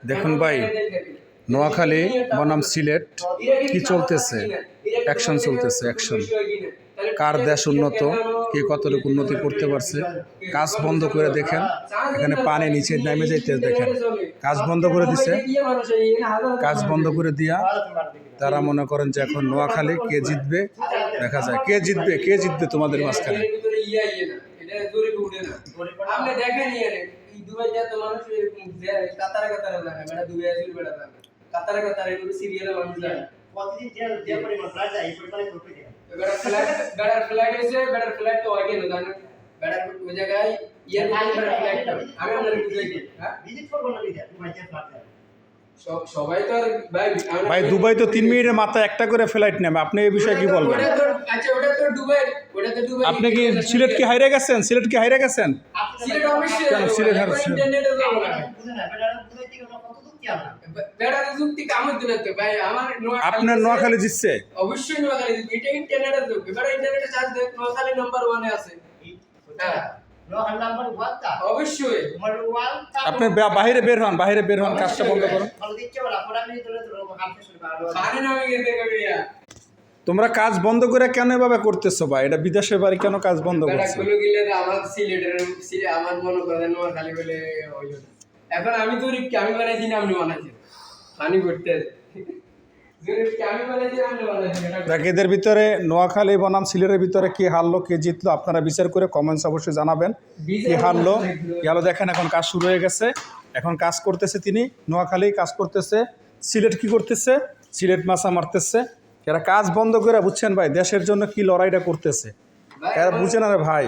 দেখুন ভাই, নোয়াখালী বনাম সিলেট কি চলতেছে, অ্যাকশন চলতেছে, অ্যাকশন। কার দেশ উন্নত, কে কতটুকু উন্নতি করতে পারছে। কাজ বন্ধ করে দেখেন, এখানে পানি নিচে নেমে যাইতে দেখেন। কাজ বন্ধ করে দিছে, কাজ বন্ধ করে দিয়া তারা মনে করেন যে এখন নোয়াখালী কে জিতবে দেখা যায়। কে জিতবে তোমাদের মাঝখানে। ভাই দুবাই তো 3 মিনিটের মাথায় একটা করে ফ্লাইট নেবে, আপনি এই বিষয়ে কি বলবেন? আপনি কি সিলেট কি হাইরে গেছেন? সিলেট কি হাইরে গেছেন? কেন সিলেট হারছেন? আপনার নোয়াখালী জিতছে? অবশ্যই নোয়াখালী জিতবে। এটা ইন্টারনেটের যুগ। এবারে ইন্টারনেটে চার্জ দেন, নোয়াখালী নাম্বার 1 এ আছে। হ্যাঁ, নোয়াখালী নাম্বার 1 টা অবশ্যই নাম্বার 1 টা। আপনি বাইরে বের হন, কাজটা বন্ধ করুন। তোমরা কাজ বন্ধ করে কেন এভাবে করতেছো ভাই? এটা বিদেশের বাড়ি, কেন কাজ বন্ধ করছো? আমার সিলেটের আমার মনে করেন নোয়াখালী বলে হইল না। এখন আমি তো আমি বানাইছি না, আপনি বানাইছেন, পানি করতে এদের ভিতরে নোয়াখালী বনাম সিলেটের ভিতরে কে হারলো কে জিতলো আপনারা বিচার করে কমেন্টস অবশ্যই জানাবেন। কে হারলো গেল দেখেন, এখন কাজ শুরু হয়ে গেছে, এখন কাজ করতেছে তিনি। নোয়াখালী কাজ করতেছে, সিলেট কি করতেছে? সিলেট মাছা মারতেছে। এরা কাজ বন্ধ করে, বুঝছেন ভাই, দেশের জন্য কি লড়াইটা করতেছে এরা বুঝে না রে ভাই।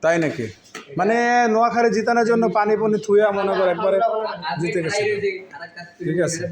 তাই নাকি? মানে নোয়াখালী জিতানোর জন্য পানি থুয়া মনে করে একবারে জিতে গেছে। ঠিক আছে।